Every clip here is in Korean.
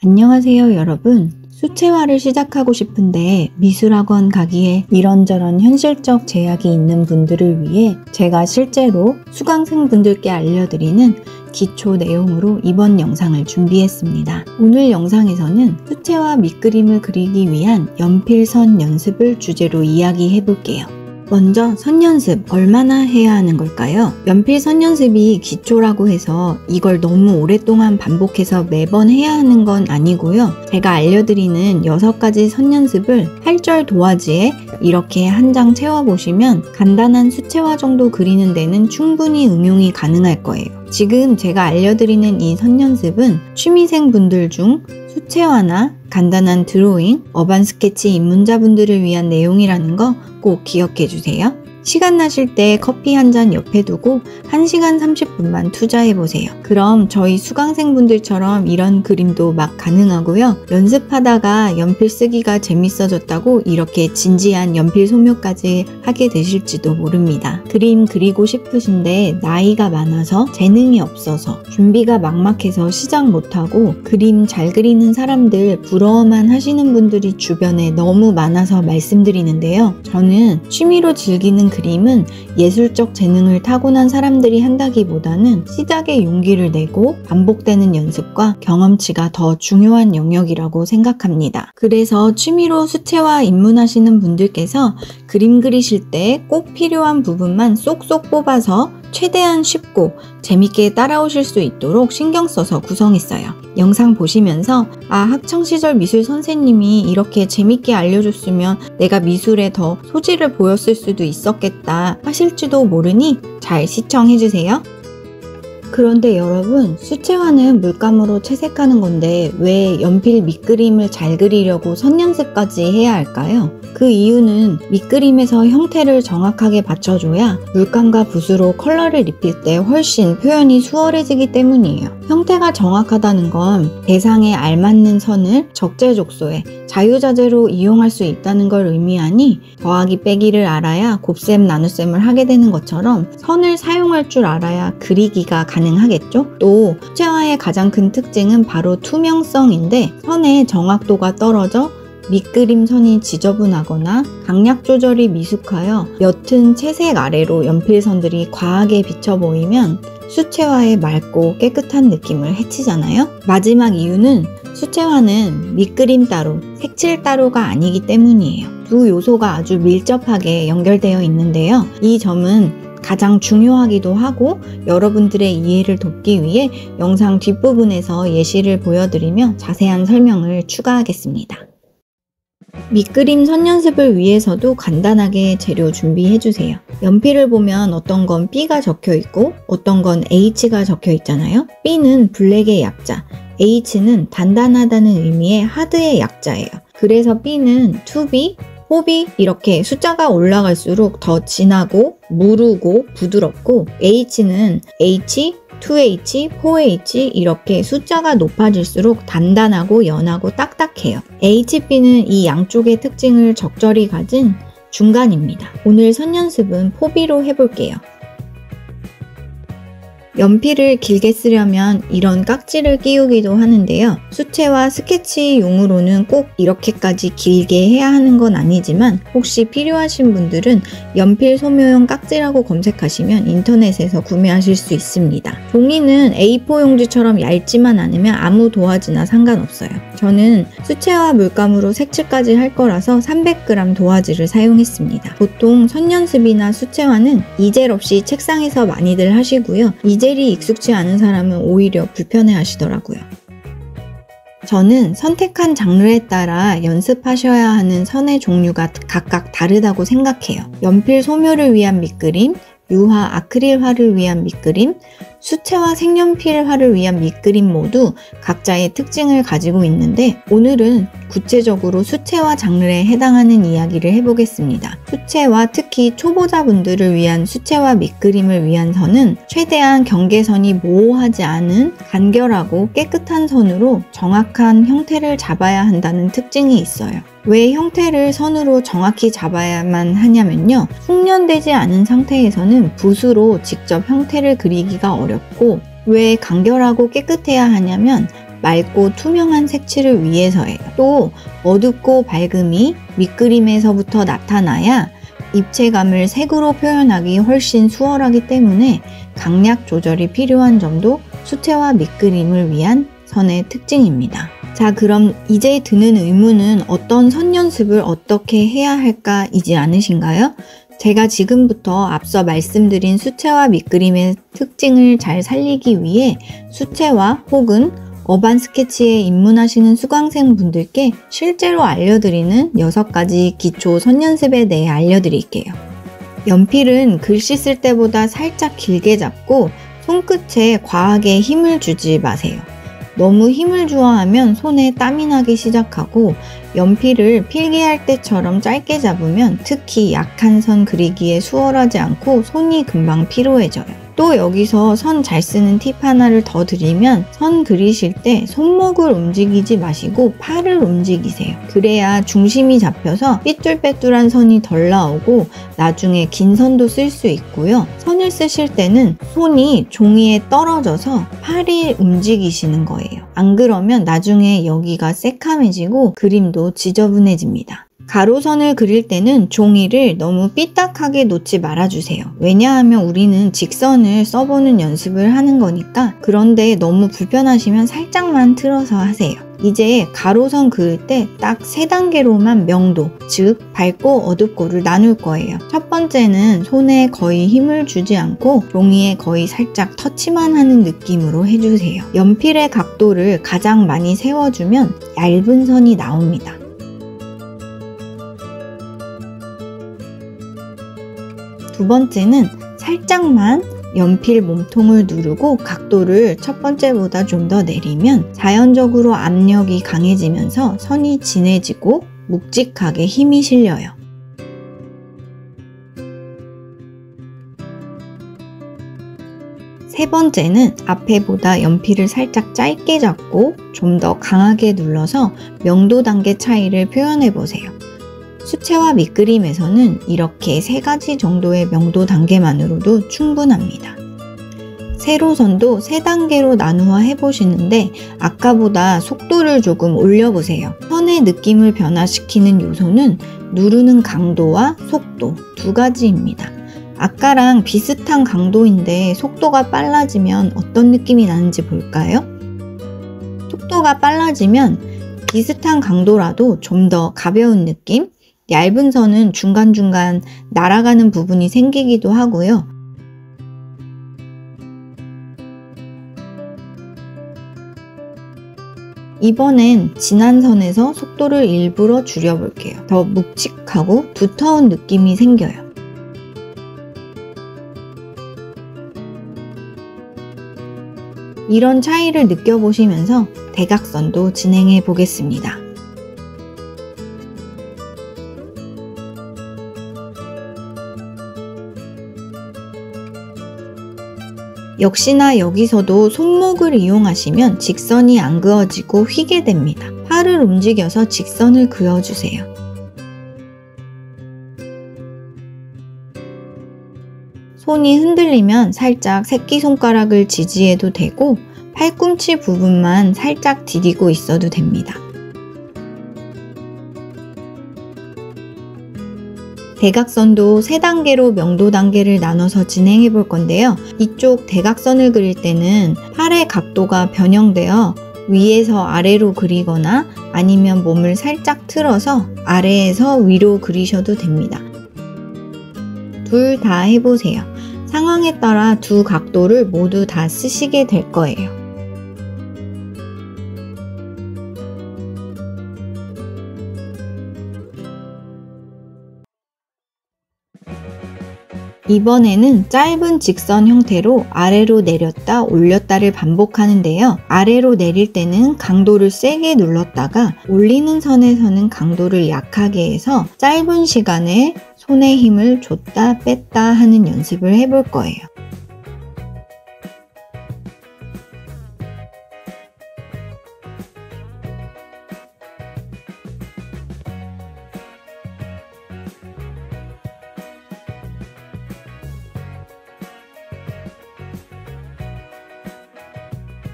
안녕하세요 여러분. 수채화를 시작하고 싶은데 미술학원 가기에 이런저런 현실적 제약이 있는 분들을 위해 제가 실제로 수강생분들께 알려드리는 기초 내용으로 이번 영상을 준비했습니다. 오늘 영상에서는 수채화 밑그림을 그리기 위한 연필선 연습을 주제로 이야기해 볼게요. 먼저 선 연습 얼마나 해야 하는 걸까요? 연필 선 연습이 기초라고 해서 이걸 너무 오랫동안 반복해서 매번 해야 하는 건 아니고요. 제가 알려드리는 6가지 선 연습을 8절 도화지에 이렇게 한 장 채워보시면 간단한 수채화 정도 그리는 데는 충분히 응용이 가능할 거예요. 지금 제가 알려드리는 이 선 연습은 취미생분들 중 수채화나 간단한 드로잉, 어반 스케치 입문자분들을 위한 내용이라는 거 꼭 기억해 주세요. 시간 나실 때 커피 한 잔 옆에 두고 1시간 30분만 투자해 보세요. 그럼 저희 수강생분들처럼 이런 그림도 막 가능하고요. 연습하다가 연필 쓰기가 재밌어졌다고 이렇게 진지한 연필 소묘까지 하게 되실지도 모릅니다. 그림 그리고 싶으신데 나이가 많아서 재능이 없어서 준비가 막막해서 시작 못하고 그림 잘 그리는 사람들 부러워만 하시는 분들이 주변에 너무 많아서 말씀드리는데요. 저는 취미로 즐기는 그림은 예술적 재능을 타고난 사람들이 한다기보다는 시작에 용기를 내고 반복되는 연습과 경험치가 더 중요한 영역이라고 생각합니다. 그래서 취미로 수채화 입문하시는 분들께서 그림 그리실 때 꼭 필요한 부분만 쏙쏙 뽑아서 최대한 쉽고 재밌게 따라오실 수 있도록 신경 써서 구성했어요. 영상 보시면서 학창시절 미술 선생님이 이렇게 재밌게 알려줬으면 내가 미술에 더 소질을 보였을 수도 있었겠다 하실지도 모르니 잘 시청해주세요. 그런데 여러분, 수채화는 물감으로 채색하는 건데 왜 연필 밑그림을 잘 그리려고 선 연습까지 해야 할까요? 그 이유는 밑그림에서 형태를 정확하게 맞춰줘야 물감과 붓으로 컬러를 입힐 때 훨씬 표현이 수월해지기 때문이에요. 형태가 정확하다는 건 대상에 알맞는 선을 적재적소에 자유자재로 이용할 수 있다는 걸 의미하니 더하기 빼기를 알아야 곱셈 나눗셈을 하게 되는 것처럼 선을 사용할 줄 알아야 그리기가 가능하겠죠? 또 수채화의 가장 큰 특징은 바로 투명성인데 선의 정확도가 떨어져 밑그림 선이 지저분하거나 강약 조절이 미숙하여 옅은 채색 아래로 연필선들이 과하게 비쳐 보이면 수채화의 맑고 깨끗한 느낌을 해치잖아요? 마지막 이유는 수채화는 밑그림 따로, 색칠 따로가 아니기 때문이에요. 두 요소가 아주 밀접하게 연결되어 있는데요. 이 점은 가장 중요하기도 하고 여러분들의 이해를 돕기 위해 영상 뒷부분에서 예시를 보여드리며 자세한 설명을 추가하겠습니다. 밑그림 선 연습을 위해서도 간단하게 재료 준비해주세요. 연필을 보면 어떤 건 B가 적혀있고 어떤 건 H가 적혀있잖아요. B는 블랙의 약자, H는 단단하다는 의미의 하드의 약자예요. 그래서 B는 2B, 4B 이렇게 숫자가 올라갈수록 더 진하고 무르고 부드럽고 H는 H, 2H, 4H 이렇게 숫자가 높아질수록 단단하고 연하고 딱딱해요. HB는 이 양쪽의 특징을 적절히 가진 중간입니다. 오늘 선 연습은 4B로 해볼게요. 연필을 길게 쓰려면 이런 깍지를 끼우기도 하는데요. 수채화 스케치용으로는 꼭 이렇게까지 길게 해야 하는 건 아니지만 혹시 필요하신 분들은 연필 소묘용 깍지라고 검색하시면 인터넷에서 구매하실 수 있습니다. 종이는 A4 용지처럼 얇지만 않으면 아무 도화지나 상관없어요. 저는 수채화 물감으로 색칠까지 할 거라서 300g 도화지를 사용했습니다. 보통 선 연습이나 수채화는 이젤 없이 책상에서 많이들 하시고요. 이젤이 익숙치 않은 사람은 오히려 불편해 하시더라고요. 저는 선택한 장르에 따라 연습하셔야 하는 선의 종류가 각각 다르다고 생각해요. 연필 소묘를 위한 밑그림, 유화 아크릴화를 위한 밑그림, 수채화 색연필화를 위한 밑그림 모두 각자의 특징을 가지고 있는데 오늘은 구체적으로 수채화 장르에 해당하는 이야기를 해보겠습니다. 수채화, 특히 초보자분들을 위한 수채화 밑그림을 위한 선은 최대한 경계선이 모호하지 않은 간결하고 깨끗한 선으로 정확한 형태를 잡아야 한다는 특징이 있어요. 왜 형태를 선으로 정확히 잡아야만 하냐면요. 숙련되지 않은 상태에서는 붓으로 직접 형태를 그리기가 어렵고 왜 간결하고 깨끗해야 하냐면 맑고 투명한 색칠을 위해서예요. 또 어둡고 밝음이 밑그림에서부터 나타나야 입체감을 색으로 표현하기 훨씬 수월하기 때문에 강약 조절이 필요한 점도 수채화 밑그림을 위한 선의 특징입니다. 자, 그럼 이제 드는 의문은 어떤 선 연습을 어떻게 해야 할까이지 않으신가요? 제가 지금부터 앞서 말씀드린 수채화 밑그림의 특징을 잘 살리기 위해 수채화 혹은 어반 스케치에 입문하시는 수강생 분들께 실제로 알려드리는 6가지 기초 선 연습에 대해 알려드릴게요. 연필은 글씨 쓸 때보다 살짝 길게 잡고 손끝에 과하게 힘을 주지 마세요. 너무 힘을 주어 하면 손에 땀이 나기 시작하고 연필을 필기할 때처럼 짧게 잡으면 특히 약한 선 그리기에 수월하지 않고 손이 금방 피로해져요. 또 여기서 선 잘 쓰는 팁 하나를 더 드리면 선 그리실 때 손목을 움직이지 마시고 팔을 움직이세요. 그래야 중심이 잡혀서 삐뚤빼뚤한 선이 덜 나오고 나중에 긴 선도 쓸 수 있고요. 선을 쓰실 때는 손이 종이에 떨어져서 팔이 움직이시는 거예요. 안 그러면 나중에 여기가 새카매지고 그림도 지저분해집니다. 가로선을 그릴 때는 종이를 너무 삐딱하게 놓지 말아주세요. 왜냐하면 우리는 직선을 써보는 연습을 하는 거니까. 그런데 너무 불편하시면 살짝만 틀어서 하세요. 이제 가로선 그을 때 딱 3단계로만 명도, 즉 밝고 어둡고를 나눌 거예요. 첫 번째는 손에 거의 힘을 주지 않고 종이에 거의 살짝 터치만 하는 느낌으로 해주세요. 연필의 각도를 가장 많이 세워주면 얇은 선이 나옵니다. 두 번째는 살짝만 연필 몸통을 누르고 각도를 첫 번째보다 좀 더 내리면 자연적으로 압력이 강해지면서 선이 진해지고 묵직하게 힘이 실려요. 세 번째는 앞에보다 연필을 살짝 짧게 잡고 좀 더 강하게 눌러서 명도 단계 차이를 표현해 보세요. 수채화 밑그림에서는 이렇게 3가지 정도의 명도 단계만으로도 충분합니다. 세로선도 3단계로 나누어 해보시는데 아까보다 속도를 조금 올려보세요. 선의 느낌을 변화시키는 요소는 누르는 강도와 속도 2가지입니다. 아까랑 비슷한 강도인데 속도가 빨라지면 어떤 느낌이 나는지 볼까요? 속도가 빨라지면 비슷한 강도라도 좀 더 가벼운 느낌? 얇은 선은 중간중간 날아가는 부분이 생기기도 하고요. 이번엔 진한 선에서 속도를 일부러 줄여볼게요. 더 묵직하고 두터운 느낌이 생겨요. 이런 차이를 느껴보시면서 대각선도 진행해 보겠습니다. 역시나 여기서도 손목을 이용하시면 직선이 안 그어지고 휘게 됩니다. 팔을 움직여서 직선을 그어주세요. 손이 흔들리면 살짝 새끼손가락을 지지해도 되고 팔꿈치 부분만 살짝 디디고 있어도 됩니다. 대각선도 3단계로 명도 단계를 나눠서 진행해 볼 건데요. 이쪽 대각선을 그릴 때는 팔의 각도가 변형되어 위에서 아래로 그리거나 아니면 몸을 살짝 틀어서 아래에서 위로 그리셔도 됩니다. 둘 다 해보세요. 상황에 따라 두 각도를 모두 다 쓰시게 될 거예요. 이번에는 짧은 직선 형태로 아래로 내렸다 올렸다를 반복하는데요. 아래로 내릴 때는 강도를 세게 눌렀다가 올리는 선에서는 강도를 약하게 해서 짧은 시간에 손에 힘을 줬다 뺐다 하는 연습을 해볼 거예요.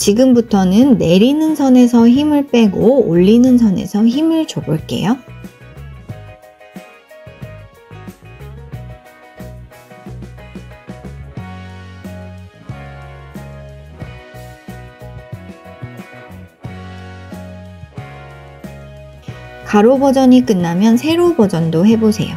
지금부터는 내리는 선에서 힘을 빼고 올리는 선에서 힘을 줘볼게요. 가로 버전이 끝나면 세로 버전도 해보세요.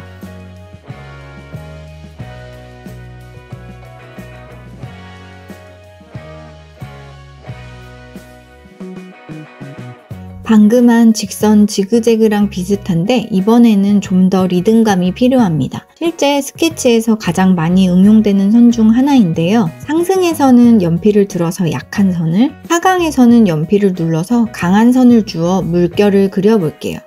방금 한 직선 지그재그랑 비슷한데 이번에는 좀 더 리듬감이 필요합니다. 실제 스케치에서 가장 많이 응용되는 선 중 하나인데요. 상승에서는 연필을 들어서 약한 선을, 하강에서는 연필을 눌러서 강한 선을 주어 물결을 그려볼게요.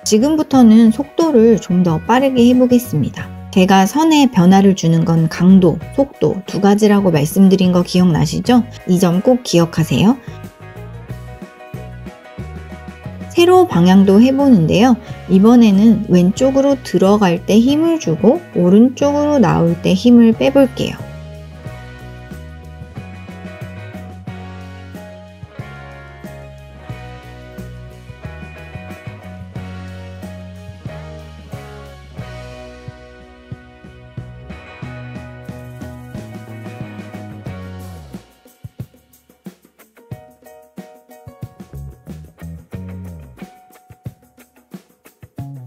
지금부터는 속도를 좀 더 빠르게 해보겠습니다. 제가 선에 변화를 주는 건 강도, 속도 두 가지라고 말씀드린 거 기억나시죠? 이 점 꼭 기억하세요. 세로 방향도 해보는데요. 이번에는 왼쪽으로 들어갈 때 힘을 주고 오른쪽으로 나올 때 힘을 빼볼게요.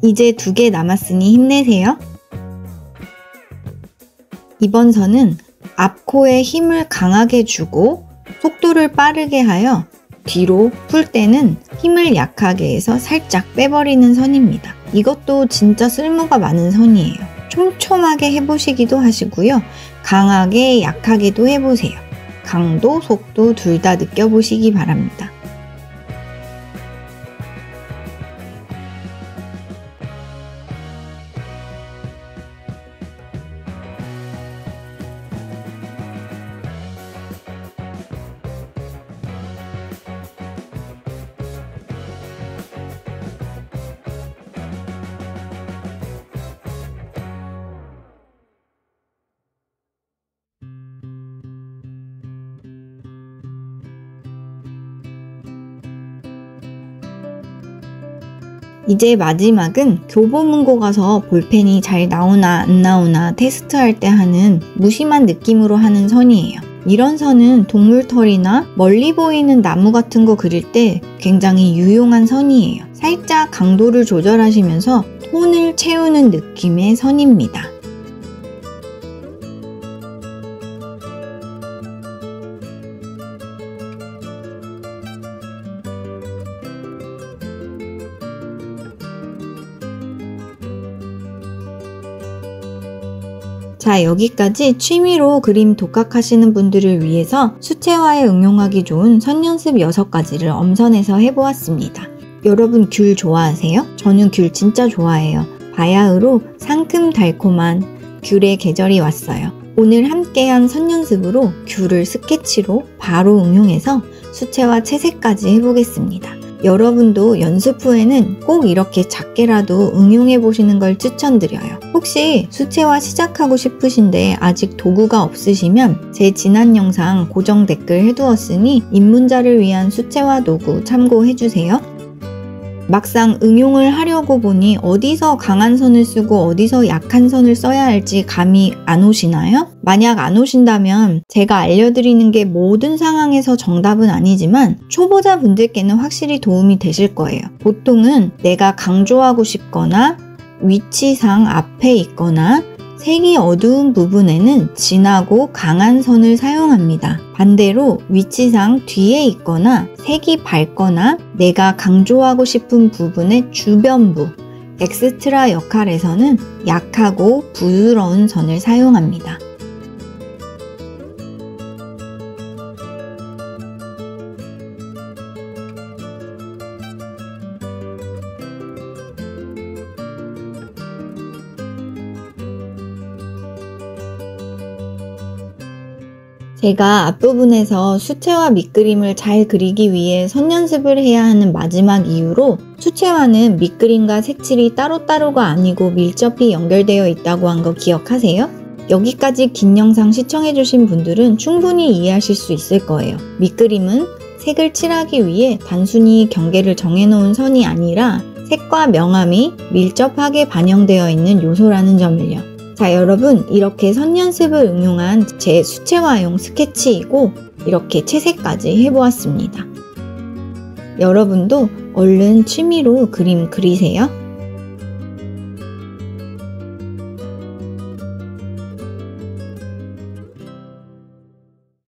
이제 2개 남았으니 힘내세요. 이번 선은 앞코에 힘을 강하게 주고 속도를 빠르게 하여 뒤로 풀 때는 힘을 약하게 해서 살짝 빼버리는 선입니다. 이것도 진짜 쓸모가 많은 선이에요. 촘촘하게 해보시기도 하시고요. 강하게 약하게도 해보세요. 강도, 속도 둘 다 느껴보시기 바랍니다. 이제 마지막은 교보문고 가서 볼펜이 잘 나오나 안 나오나 테스트할 때 하는 무심한 느낌으로 하는 선이에요. 이런 선은 동물털이나 멀리 보이는 나무 같은 거 그릴 때 굉장히 유용한 선이에요. 살짝 강도를 조절하시면서 톤을 채우는 느낌의 선입니다. 자, 여기까지 취미로 그림 독학하시는 분들을 위해서 수채화에 응용하기 좋은 선 연습 6가지를 엄선해서 해보았습니다. 여러분 귤 좋아하세요? 저는 귤 진짜 좋아해요. 바야흐로 상큼달콤한 귤의 계절이 왔어요. 오늘 함께한 선 연습으로 귤을 스케치로 바로 응용해서 수채화 채색까지 해보겠습니다. 여러분도 연습 후에는 꼭 이렇게 작게라도 응용해 보시는 걸 추천드려요. 혹시 수채화 시작하고 싶으신데 아직 도구가 없으시면 제 지난 영상 고정 댓글 해두었으니 입문자를 위한 수채화 도구 참고해주세요. 막상 응용을 하려고 보니 어디서 강한 선을 쓰고 어디서 약한 선을 써야 할지 감이 안 오시나요? 만약 안 오신다면 제가 알려드리는 게 모든 상황에서 정답은 아니지만 초보자 분들께는 확실히 도움이 되실 거예요. 보통은 내가 강조하고 싶거나 위치상 앞에 있거나 색이 어두운 부분에는 진하고 강한 선을 사용합니다. 반대로 위치상 뒤에 있거나 색이 밝거나 내가 강조하고 싶은 부분의 주변부, 엑스트라 역할에서는 약하고 부드러운 선을 사용합니다. 제가 앞부분에서 수채화 밑그림을 잘 그리기 위해 선 연습을 해야 하는 마지막 이유로 수채화는 밑그림과 색칠이 따로따로가 아니고 밀접히 연결되어 있다고 한 거 기억하세요? 여기까지 긴 영상 시청해주신 분들은 충분히 이해하실 수 있을 거예요. 밑그림은 색을 칠하기 위해 단순히 경계를 정해놓은 선이 아니라 색과 명암이 밀접하게 반영되어 있는 요소라는 점을요. 자, 여러분, 이렇게 선 연습을 응용한 제 수채화용 스케치이고 이렇게 채색까지 해보았습니다. 여러분도 얼른 취미로 그림 그리세요.